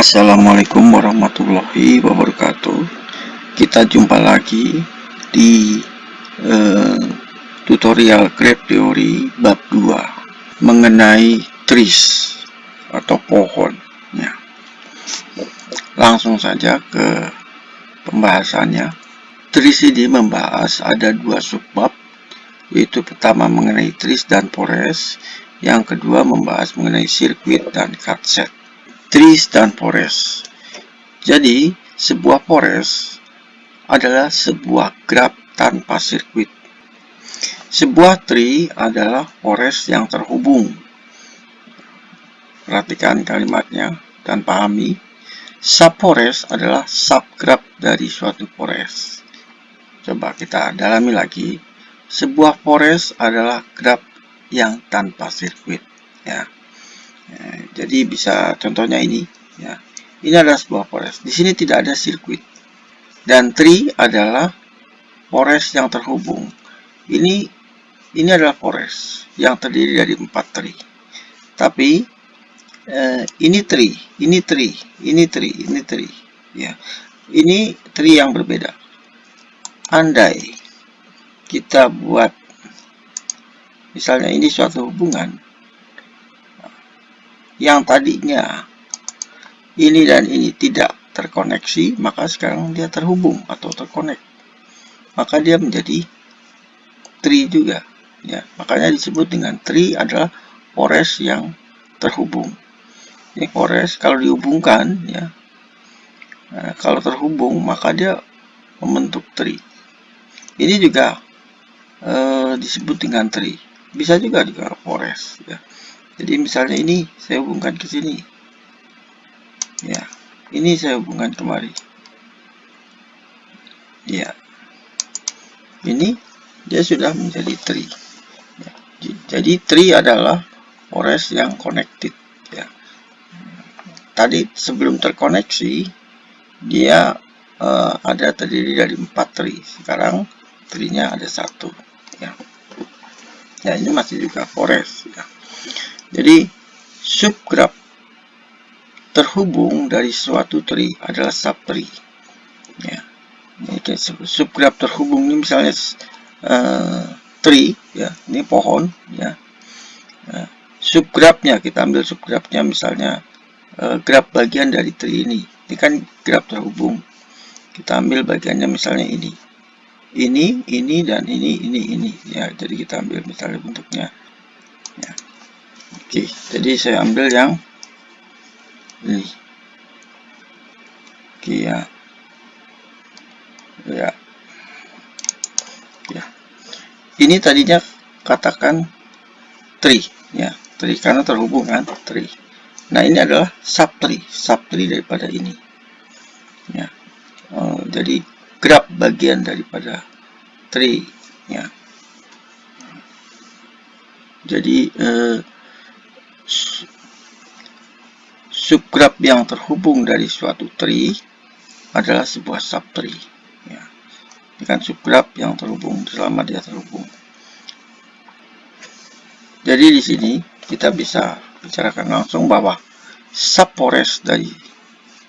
Assalamualaikum warahmatullahi wabarakatuh. Kita jumpa lagi di tutorial graph theory bab 2 mengenai trees atau pohon ya. Langsung saja ke pembahasannya. Trees ini membahas ada dua subbab, yaitu pertama mengenai trees dan forest, yang kedua membahas mengenai sirkuit dan cutset. Trees dan forest. Jadi, sebuah forest adalah sebuah graph tanpa sirkuit. Sebuah tree adalah forest yang terhubung. Perhatikan kalimatnya dan pahami. Subforest adalah subgraph dari suatu forest. Coba kita dalami lagi. Sebuah forest adalah graph yang tanpa sirkuit. Ya. Jadi bisa contohnya ini. Ya. Ini adalah sebuah forest. Di sini tidak ada sirkuit. Dan tree adalah forest yang terhubung. Ini adalah forest yang terdiri dari 4 tree. Tapi ini tree, ini tree, ini tree, ini tree. Ya. Ini tree yang berbeda. Andai kita buat misalnya ini suatu hubungan yang tadinya ini dan ini tidak terkoneksi, maka sekarang dia terhubung atau terkonek. Maka dia menjadi tree juga. Ya, makanya disebut dengan tree adalah forest yang terhubung. Ini forest kalau dihubungkan, ya, kalau terhubung maka dia membentuk tree. Ini juga disebut dengan tree. Bisa juga forest. Ya. Jadi misalnya ini saya hubungkan ke sini. Ya, ini saya hubungkan kemari. Ya, ini dia sudah menjadi tree. Ya. Jadi tree adalah forest yang connected. Ya. Tadi sebelum terkoneksi dia ada terdiri dari 4 tree. Sekarang tree-nya ada 1. Ya. Ya, ini masih juga forest. Ya. Jadi subgraph terhubung dari suatu tree adalah subtree. Ya. Ini subgraph terhubung ini misalnya tree, ya, ini pohon, ya. Subgraphnya kita ambil subgraphnya misalnya graph bagian dari tree ini. Ini kan graph terhubung. Kita ambil bagiannya misalnya ini, dan ini. Ya, jadi kita ambil misalnya bentuknya. Ya. Oke, jadi saya ambil yang ini. Oke, ya. Ya. Ya. Ini tadinya katakan tree, ya, tree karena terhubung kan, tree. Nah, ini adalah subtree daripada ini. Ya. Jadi graph bagian daripada tree, ya. Jadi subgraph yang terhubung dari suatu tree adalah sebuah subtree. Ya. Ini kan subgraph yang terhubung selama dia terhubung. Jadi di sini kita bisa bicarakan langsung bahwa subforest dari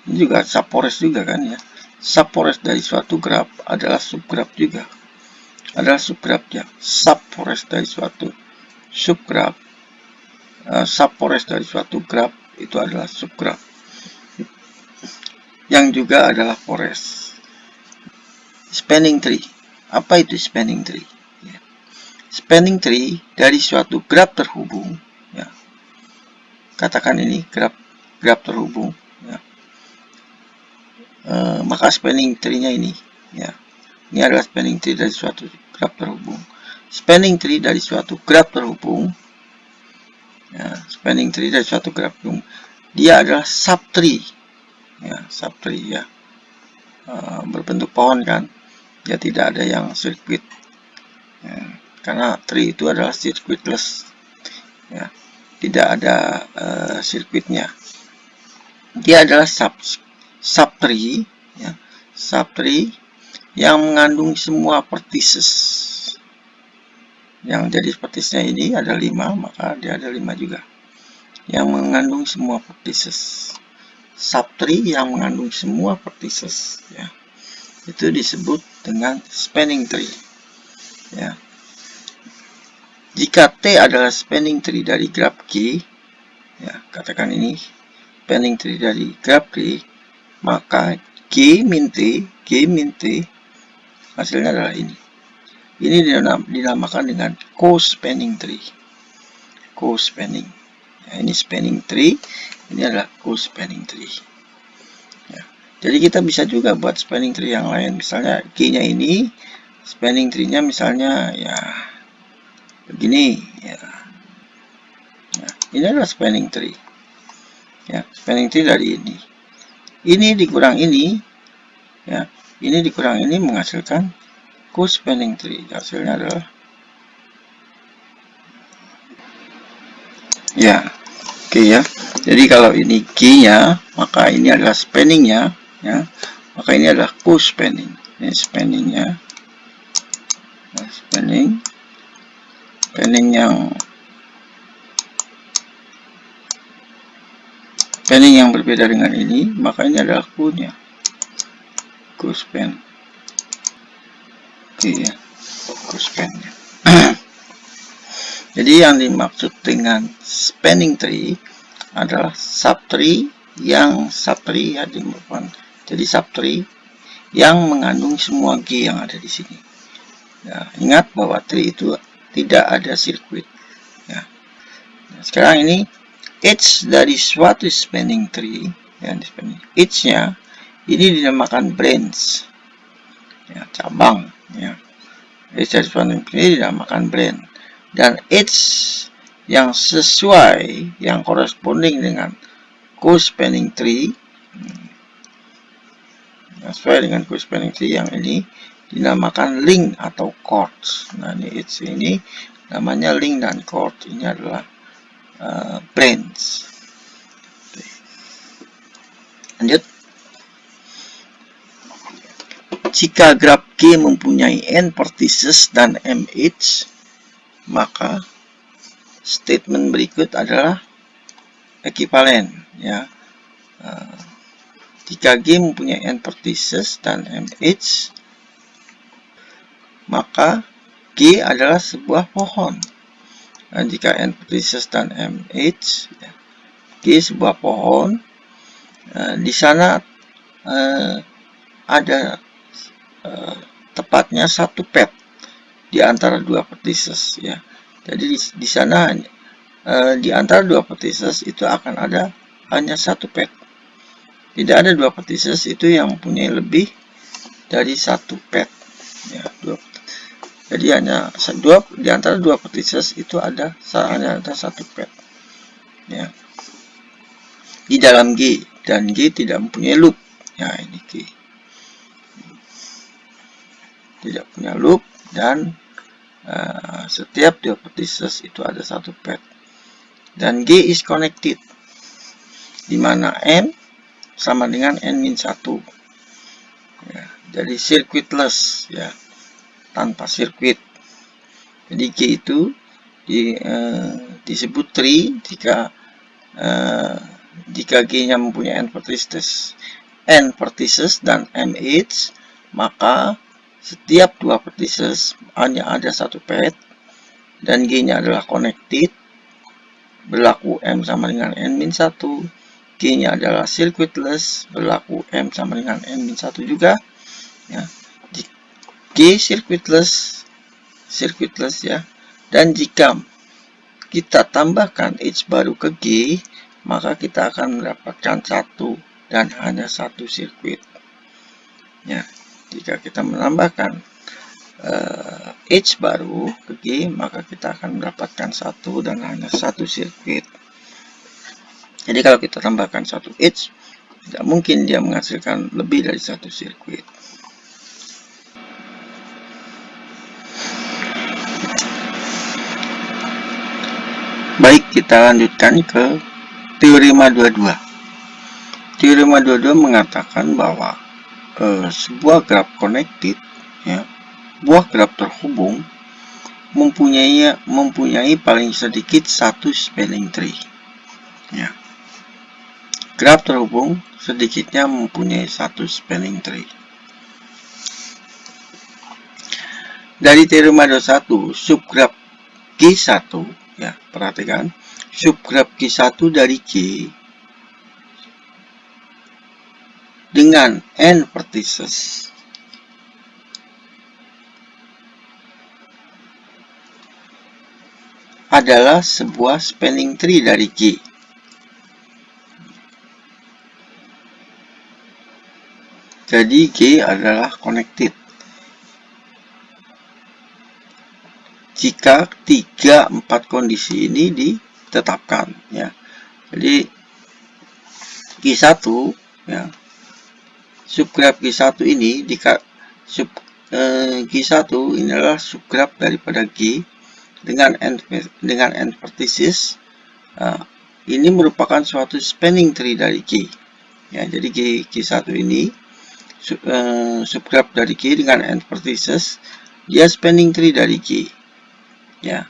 ini juga subforest juga kan ya. Subforest dari suatu graph adalah subgraph juga. Adalah subgraphnya. Subforest dari suatu subgraph, subforest dari suatu graph itu adalah subgraph. Yang juga adalah forest. Spanning tree. Apa itu spanning tree? Ya. Spanning tree dari suatu graph terhubung. Ya. Katakan ini graph terhubung. Ya. Maka spanning tree-nya ini. Ya. Ini adalah spanning tree dari suatu graph terhubung. Spanning tree dari suatu graph terhubung. Ya, spanning tree dari suatu graph terhubung. Dia adalah subtree. Ya, subtree ya. Berbentuk pohon kan. Dia tidak ada yang sirkuit. Ya, karena tree itu adalah circuitless. Ya, tidak ada sirkuitnya. Dia adalah subtree, ya, subtree yang mengandung semua vertices. Yang jadi vertisnya ini ada 5, maka dia ada 5 juga. Yang mengandung semua vertices. subtree yang mengandung semua vertices, ya. Itu disebut dengan spanning tree, ya. Jika T adalah spanning tree dari graf G, ya, katakan ini spanning tree dari graf G, maka G min T hasilnya adalah ini. Ini dinamakan dengan co-spanning tree. Co-spanning. Ya, ini spanning tree, ini adalah co-spanning tree. Ya. Jadi kita bisa juga buat spanning tree yang lain. Misalnya G-nya ini, spanning tree-nya misalnya ya begini. Ya. Ya, ini adalah spanning tree. Ya, spanning tree dari ini. Ini dikurang ini, ya. Ini dikurang ini menghasilkan co-spanning tree. Hasilnya adalah ya, oke ya. Jadi kalau ini G-nya, maka ini adalah spanning-nya, ya. Maka ini adalah co-spanning. Ini spanning-nya. Nah, spanning yang berbeda dengan ini, maka ini adalah co-nya. Co-span. Oke ya. Co-span-nya. Jadi yang dimaksud dengan spanning tree adalah subtree yang subtree ya, jadi subtree yang mengandung semua G yang ada di sini. Ya, ingat bahwa tree itu tidak ada sirkuit. Ya. Nah, sekarang ini edge dari suatu spanning tree, ya, edge-nya ini dinamakan branch, ya, cabang. Ya. Edge dari spanning tree dinamakan branch. Dan edge yang sesuai, yang corresponding dengan co-spanning tree, sesuai dengan co-spanning tree yang ini dinamakan link atau chord. Nah, ini edge ini namanya link dan chord. Ini adalah branch. Lanjut. Jika graf G mempunyai n vertices dan m edge, maka statement berikut adalah ekivalen, ya. Jika G mempunyai n vertices dan m edge, maka G adalah sebuah pohon. Dan jika n vertices dan m edge, ya, G sebuah pohon, di sana ada tepatnya satu path di antara dua vertices, ya. Jadi di sana di antara dua vertices itu akan ada hanya satu path. Tidak ada dua vertices itu yang mempunyai lebih dari satu path, ya. Jadi hanya di antara dua vertices itu hanya ada satu path, ya. Di dalam G, dan G tidak mempunyai loop. Ya, ini G tidak punya loop, dan setiap dua vertices itu ada satu path. Dan G is connected, di mana M sama dengan n-1. Ya, jadi circuitless, ya, tanpa sirkuit. Jadi G itu disebut tree jika G-nya mempunyai n vertices dan m edge, maka setiap dua vertices hanya ada satu path, dan G-nya adalah connected, berlaku M sama dengan n-1. G-nya adalah circuitless, berlaku M sama dengan n-1 juga. Ya. G circuitless, ya. Dan jika kita tambahkan edge baru ke G, maka kita akan mendapatkan satu dan hanya satu sirkuit. Ya. Jika kita menambahkan edge baru ke G, maka kita akan mendapatkan satu dan hanya satu sirkuit. Jadi kalau kita tambahkan satu edge, tidak mungkin dia menghasilkan lebih dari satu sirkuit. Baik, kita lanjutkan ke teorema 22. Teorema 22 mengatakan bahwa sebuah graf connected, ya, buah graf terhubung mempunyai paling sedikit satu spanning tree. Ya. graf terhubung sedikitnya mempunyai satu spanning tree. Dari teorema 21, subgraf G1, ya, perhatikan, subgraf G1 dari G dengan n vertices adalah sebuah spanning tree dari G. Jadi G adalah connected jika 3-4 kondisi ini ditetapkan, ya. Jadi G1, ya, subgraf G1 ini G1 ini adalah subgraf daripada G dengan n vertices. Ini merupakan suatu spanning tree dari G, ya. Jadi G1 ini subgraf dari G dengan n vertices, dia spanning tree dari G, ya.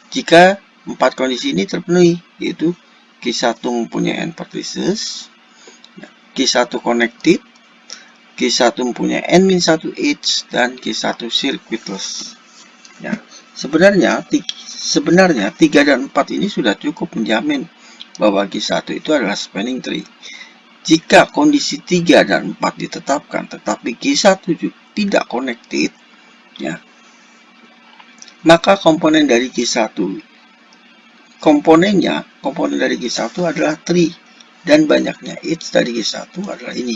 Jika 4 kondisi ini terpenuhi, yaitu G1 mempunyai n vertices, G1 connected, G1 mempunyai n-1 edge, dan G1 circuitless. Ya, sebenarnya 3 dan 4 ini sudah cukup menjamin bahwa G1 itu adalah spanning tree. Jika kondisi 3 dan 4 ditetapkan tetapi G1 tidak connected, ya, maka komponen dari G1 komponen dari G1 adalah tree, dan banyaknya edge dari G1 adalah ini,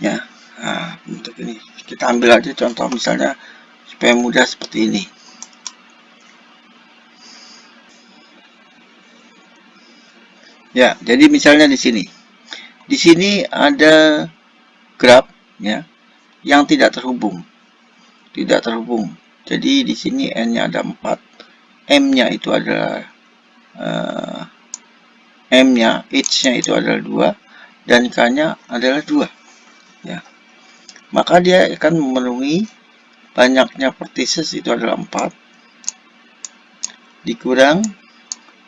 ya. Nah, untuk ini kita ambil aja contoh misalnya supaya mudah seperti ini. Ya, jadi misalnya di sini ada graf, ya, yang tidak terhubung. Jadi di sini n-nya ada 4, m-nya itu adalah m-nya, h-nya itu adalah 2, dan k-nya adalah 2, ya. Maka dia akan memenuhi banyaknya vertices itu adalah 4 dikurang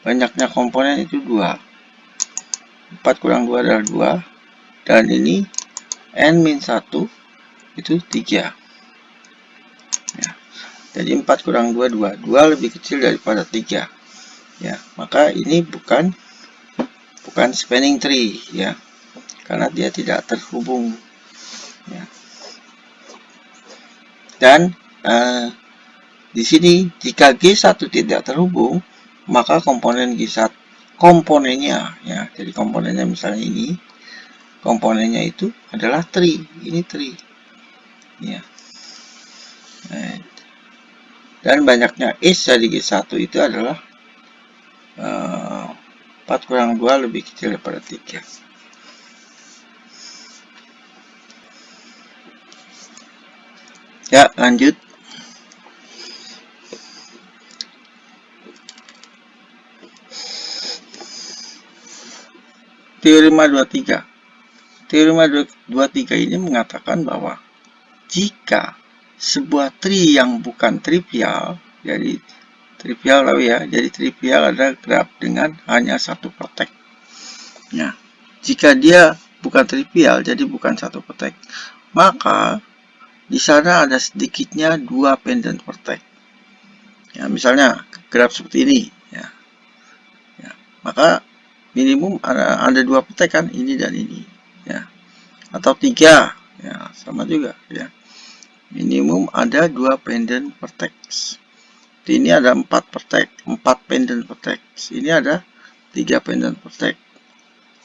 banyaknya komponen itu 2. 4 kurang 2 adalah 2, dan ini n-1 itu 3, ya. Jadi 4 kurang 2, 2 lebih kecil daripada 3, ya. Maka ini bukan spanning tree, ya, karena dia tidak terhubung, ya. Dan di sini jika G1 tidak terhubung, maka komponennya, ya, jadi komponennya misalnya ini, komponennya itu adalah tree, ini tree, ya. Dan banyaknya edge dari G1 itu adalah 4 kurang 2 lebih kecil daripada 3. Ya, lanjut. Teorema 23. Teorema 23 ini mengatakan bahwa jika sebuah tree yang bukan trivial, jadi trivial tahu ya, jadi trivial adalah graf dengan hanya satu vertex. Ya, jika dia bukan trivial, jadi bukan satu vertex, maka di sana ada sedikitnya 2 pendant vertex. Ya, misalnya graf seperti ini, ya. Ya, maka minimum ada 2 vertex kan, ini dan ini, ya, atau 3, ya, sama juga, ya. Minimum ada 2 pendant vertex. Ini ada 4 vertex, 4 pendant vertex. Ini ada 3 pendant vertex.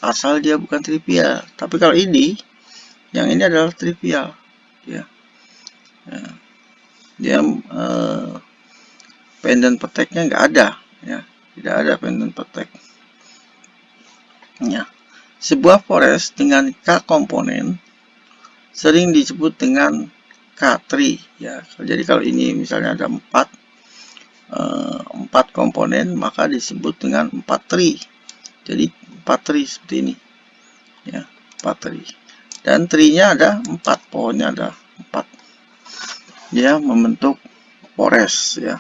Asal dia bukan trivial. Tapi kalau ini, yang ini adalah trivial, ya. Ya. Dia pendant vertexnya nggak ada, ya. Tidak ada pendant vertex. Ya. Sebuah forest dengan K komponen sering disebut dengan K-tree, ya. Jadi kalau ini misalnya ada 4 komponen, maka disebut dengan 4 tree. Jadi 4 tree seperti ini, ya, 4 tree. Dan tree-nya ada 4, pohonnya ada 4. Dia membentuk forest, ya.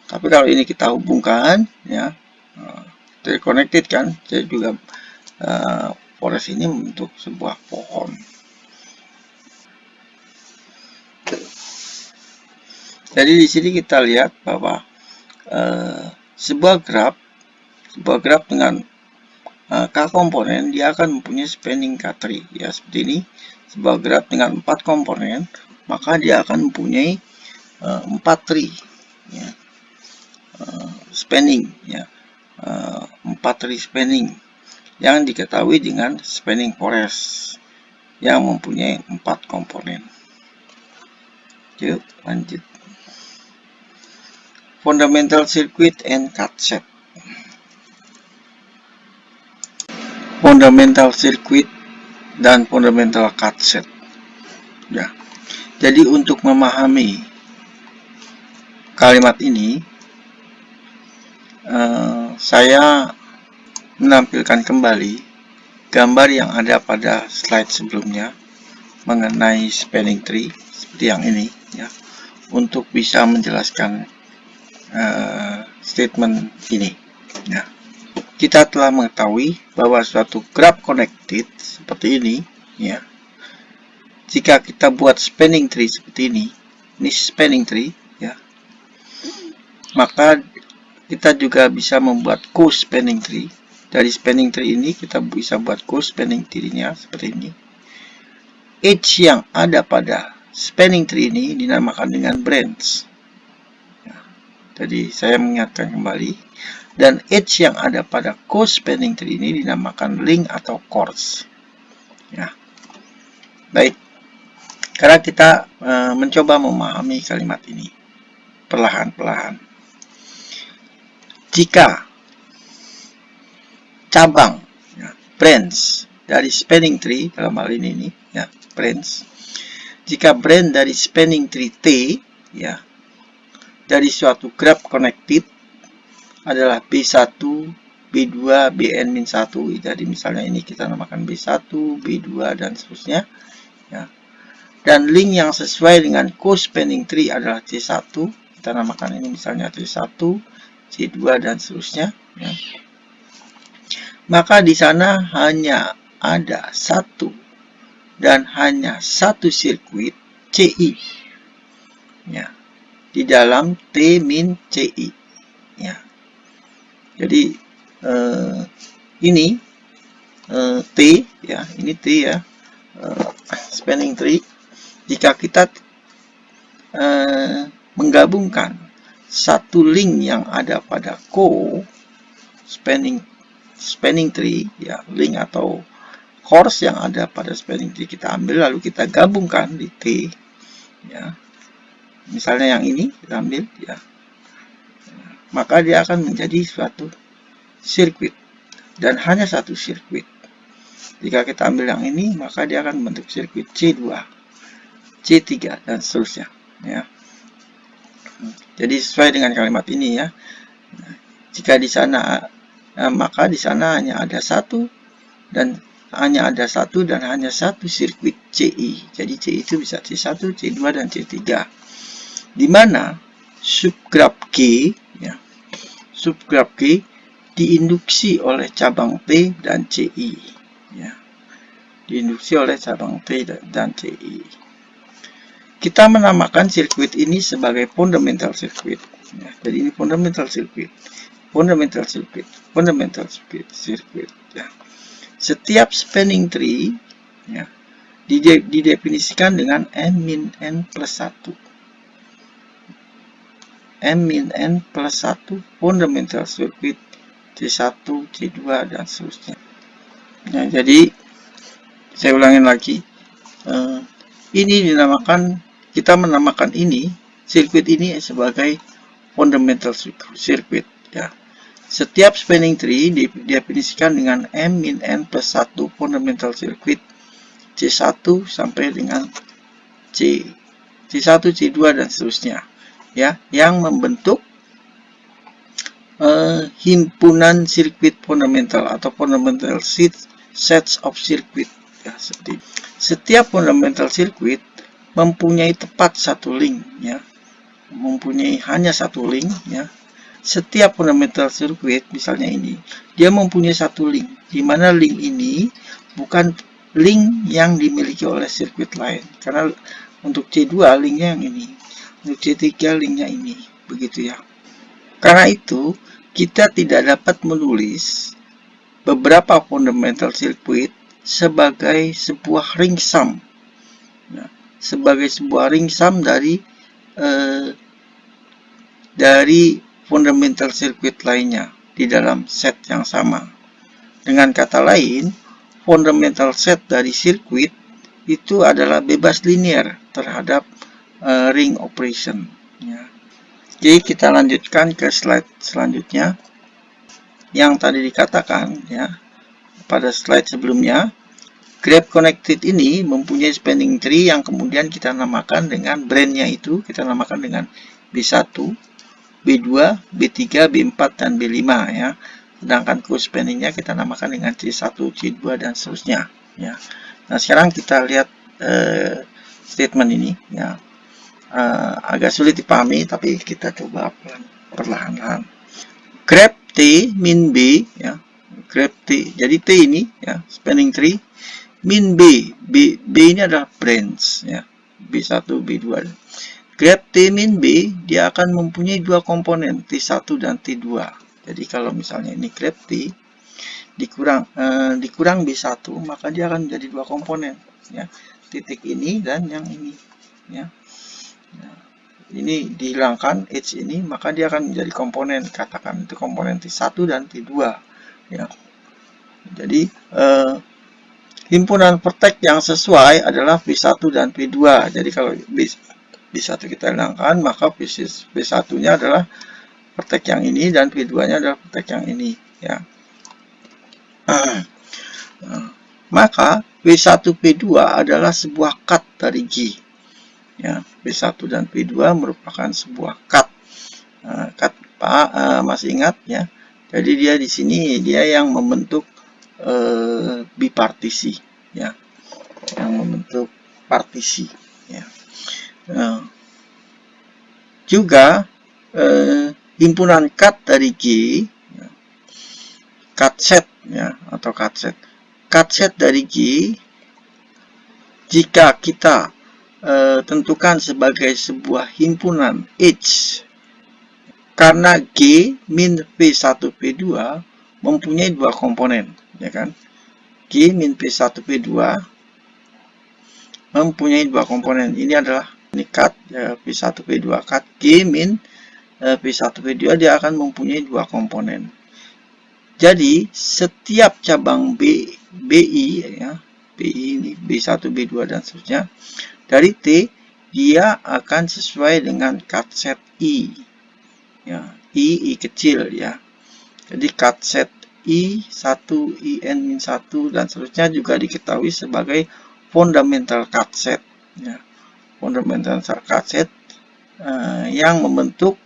Tapi kalau ini kita hubungkan, ya, terconnected kan, jadi juga forest ini membentuk sebuah pohon. Jadi di sini kita lihat bahwa sebuah graf dengan K komponen, dia akan mempunyai spanning K3 ya, seperti ini. Sebuah graf dengan 4 komponen, maka dia akan mempunyai 4 tree ya, spanning ya, 4 tree spanning yang diketahui dengan spanning forest yang mempunyai 4 komponen. Yuk lanjut. Fundamental circuit and cut set. Fundamental circuit dan fundamental cut set. Ya. Jadi untuk memahami kalimat ini, saya menampilkan kembali gambar yang ada pada slide sebelumnya mengenai spanning tree seperti yang ini ya, untuk bisa menjelaskan statement ini ya. Kita telah mengetahui bahwa suatu graph connected seperti ini ya, jika kita buat spanning tree seperti ini spanning tree ya, maka kita juga bisa membuat co-spanning tree. Dari spanning tree ini kita bisa buat co-spanning tree-nya seperti ini. Edge yang ada pada spanning tree ini dinamakan dengan branch. Jadi saya mengingatkan kembali, dan edge yang ada pada co-spanning tree ini dinamakan link atau course. Ya. Baik. Karena kita mencoba memahami kalimat ini perlahan-lahan. Jika cabang ya, branch dari spanning tree dalam hal ini ya, branch. Jika branch dari spanning tree T ya, dari suatu graph connected adalah B1, B2, Bn-1. Jadi misalnya ini kita namakan B1, B2 dan seterusnya ya. Dan link yang sesuai dengan co-spanning tree adalah C1. Kita namakan ini misalnya C1, C2 dan seterusnya ya. Maka di sana hanya ada satu dan hanya satu sirkuit CI ya, di dalam T min CI ya. Jadi ini T ya, ini T ya, spanning tree. Jika kita menggabungkan satu link yang ada pada spanning tree ya, link atau course yang ada pada spanning tree kita ambil lalu kita gabungkan di T ya. Misalnya yang ini kita ambil ya, maka dia akan menjadi suatu sirkuit dan hanya satu sirkuit. Jika kita ambil yang ini, maka dia akan membentuk sirkuit C2, C3 dan seterusnya ya. Jadi sesuai dengan kalimat ini ya. Jika di sana maka di sana hanya ada satu dan hanya satu sirkuit CI. Jadi CI itu bisa C1, C2 dan C3. Di mana subgraf G ya, subgraf G diinduksi oleh cabang T dan CI ya. Diinduksi oleh cabang T dan CI. Kita menamakan sirkuit ini sebagai fundamental circuit ya. Jadi ini fundamental circuit ya. Setiap spanning tree ya, didefinisikan dengan M-N plus 1. M-N plus 1 fundamental circuit C1, C2 dan seterusnya. Nah, jadi saya ulangin lagi. Ini kita menamakan ini sirkuit ini sebagai fundamental circuit ya. Setiap spanning tree didefinisikan dengan M-N plus 1 fundamental circuit C1 sampai dengan C1, C2 dan seterusnya ya, yang membentuk himpunan sirkuit fundamental atau fundamental sets of circuit ya, seperti ini. Setiap fundamental circuit mempunyai tepat satu link ya, mempunyai hanya satu link ya. Setiap fundamental circuit misalnya ini dia mempunyai satu link, di mana link ini bukan link yang dimiliki oleh sirkuit lain. Karena untuk C2 linknya yang ini, untuk C3 linknya ini, begitu ya. Karena itu, kita tidak dapat menulis beberapa fundamental circuit sebagai sebuah ring sum. Nah, sebagai sebuah ring sum dari fundamental circuit lainnya di dalam set yang sama. Dengan kata lain, fundamental set dari sirkuit itu adalah bebas linear terhadap ring operation. Ya. Jadi kita lanjutkan ke slide selanjutnya. Yang tadi dikatakan ya pada slide sebelumnya, graph connected ini mempunyai spanning tree yang kemudian kita namakan dengan brandnya itu kita namakan dengan B1, B2, B3, B4 dan B5 ya. Sedangkan co-spanningnya kita namakan dengan C1, C2 dan seterusnya ya. Nah, sekarang kita lihat statement ini ya. Agak sulit dipahami tapi kita coba perlahan-lahan. Grab T min B ya. Grab T. Jadi T ini ya, spanning tree min B. B ini adalah branch ya. B1, B2. Grab T min B dia akan mempunyai dua komponen, T1 dan T2. Jadi kalau misalnya ini grab T dikurang B1, maka dia akan menjadi dua komponen ya. Titik ini dan yang ini ya. Nah, ini dihilangkan H ini, maka dia akan menjadi komponen, katakan itu komponen T1 dan T2 ya. Jadi himpunan vertex yang sesuai adalah V1 dan V2. Jadi kalau V1 kita hilangkan, maka V1-nya adalah vertex yang ini dan V2-nya adalah vertex yang ini ya. Maka V1 V2 adalah sebuah cut dari G. Ya, V1 dan V2 merupakan sebuah cut. Cut masih ingat ya. Jadi dia di sini dia yang membentuk bipartisi ya. Yang membentuk partisi ya. Juga himpunan cut dari G ya, cut set ya atau cut set. Cut set dari G jika kita tentukan sebagai sebuah himpunan H karena G min P1 P2 mempunyai dua komponen ya kan. G min P1 P2 mempunyai dua komponen. Ini adalah ini cut ya, P1 P2 cut G min P1 P2 dia akan mempunyai dua komponen. Jadi setiap cabang BI ya, BI ini B1 B2 dan seterusnya dari T dia akan sesuai dengan cut set I ya, I kecil ya. Jadi cut set I1, IN-1 dan seterusnya juga diketahui sebagai fundamental cut set ya. Fundamental cut set yang membentuk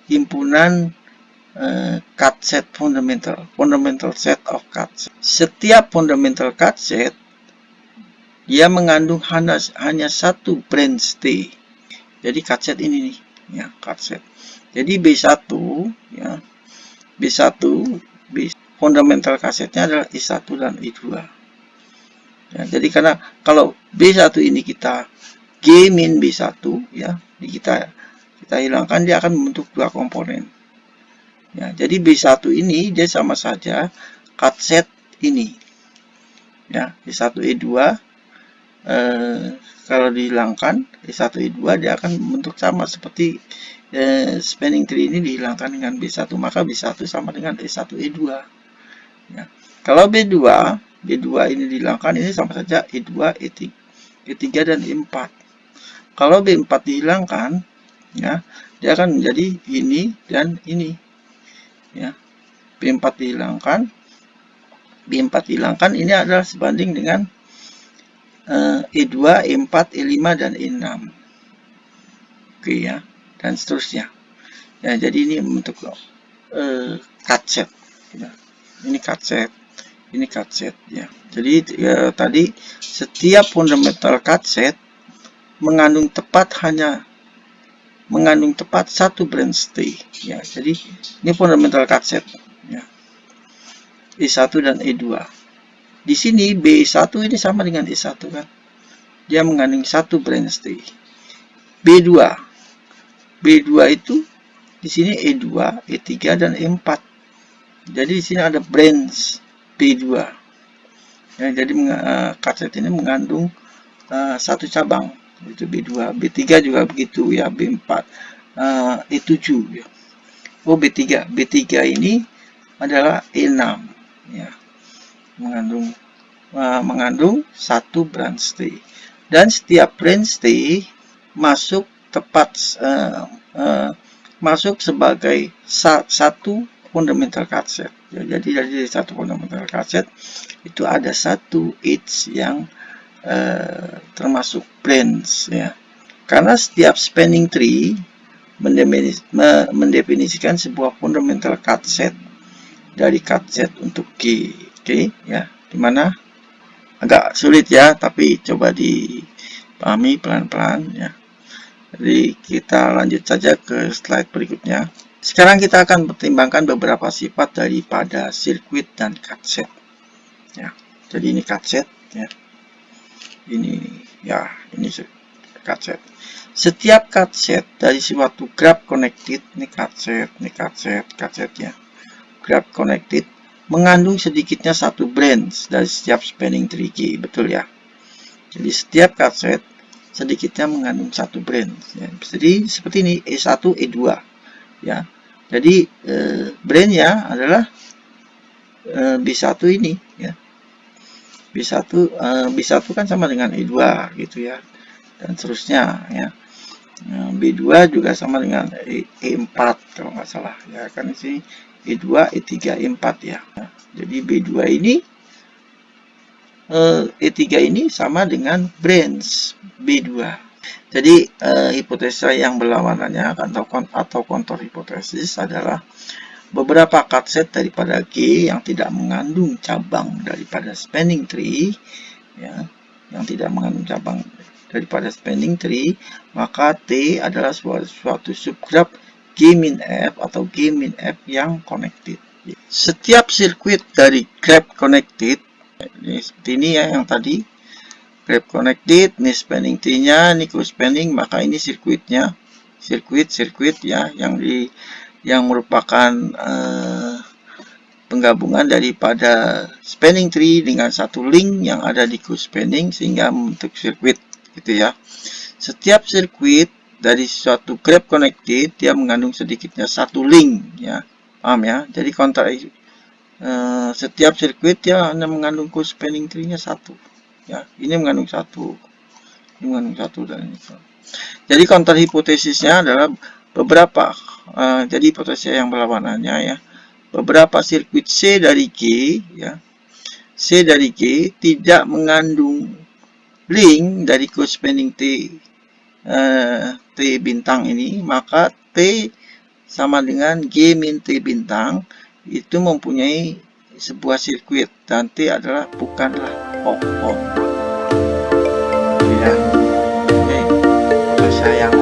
himpunan cut set fundamental set of cut set. Setiap fundamental cut set dia mengandung hanya satu branch T. Jadi cut set ini nih ya, cut set. Jadi B1 ya. B1 fundamental cut setnya adalah I1 dan I2. Ya, jadi karena kalau B1 ini kita G min B1 ya, kita hilangkan dia akan membentuk dua komponen. Ya, jadi B1 ini dia sama saja cut set ini. Ya, B1 E2 kalau dihilangkan E1 E2 dia akan membentuk sama seperti spanning tree ini dihilangkan dengan B1, maka B1 sama dengan E1 E2. Ya. Kalau B2 ini dihilangkan, ini sama saja E2, E3 dan E4. Kalau B4 dihilangkan, ya, dia akan menjadi ini dan ini. Ya. B4 dihilangkan, ini adalah sebanding dengan E2, E4, E5 dan E6. Oke ya, dan seterusnya. Ya, jadi ini untuk cut set. Ya. Ini cut set. Ini cut set ya. Jadi ya, tadi setiap fundamental cut set mengandung tepat satu branch T ya. Jadi ini fundamental cut set ya. E1 dan E2. Di sini B1 ini sama dengan E1 kan. Dia mengandung satu branch T. B2. B2 itu di sini E2, E3 dan E4. Jadi di sini ada branch B2. Ya, jadi kaset ini mengandung satu cabang, itu B2. B3 juga begitu ya, B4, E7 ya. Oh, B3. B3 ini adalah E6 ya. Mengandung satu branch T, dan setiap branch T masuk masuk sebagai satu fundamental cassette ya. Jadi dari satu fundamental cassette itu ada satu edge yang termasuk branch ya, karena setiap spanning tree mendefinisikan sebuah fundamental cassette dari cassette untuk G. Oke ya, dimana agak sulit ya, tapi coba dipahami pelan-pelan ya. Jadi kita lanjut saja ke slide berikutnya. Sekarang kita akan pertimbangkan beberapa sifat daripada sirkuit dan cassette ya. Jadi ini cassette ya. Ini cassette. Setiap cassette dari suatu graph connected, ini cassette ya. Graph connected mengandung sedikitnya satu branch dari setiap spanning tree G, betul ya. Jadi setiap cassette sedikitnya mengandung satu branch ya. Jadi seperti ini, E1, E2 ya. Jadi branch-nya adalah B1 ini ya. B1 kan sama dengan E2 gitu ya, dan seterusnya ya. B2 juga sama dengan E4 kalau nggak salah ya, kan di sini E2, E3, E4 ya. Nah, jadi B2 ini E3 ini sama dengan branch B2. Jadi hipotesa yang berlawanannya atau kontor hipotesis adalah beberapa cassette daripada G yang tidak mengandung cabang daripada spanning tree ya, yang tidak mengandung cabang daripada spanning tree, maka T adalah suatu subgraph G-F atau G-F yang connected. Setiap sirkuit dari graph connected, ini seperti ini ya, yang tadi graph connected, ini spanning tree-nya, ini co-spanning, maka ini sirkuitnya, sirkuit ya, yang merupakan penggabungan daripada spanning tree dengan satu link yang ada di co-spanning sehingga membentuk sirkuit gitu ya. Setiap sirkuit dari suatu graph connected dia mengandung sedikitnya satu link ya, paham ya. Jadi setiap sirkuit dia hanya mengandung co-spanning tree-nya satu ya. Ini mengandung satu, ini mengandung satu, dan ini. Jadi counter hipotesisnya adalah beberapa jadi hipotesis yang berlawanannya ya, beberapa sirkuit C dari G ya, C dari G tidak mengandung link dari co-spanning T bintang ini, maka T sama dengan G min T bintang itu mempunyai sebuah sirkuit, dan T adalah bukanlah off-on ya. Oke, saya yang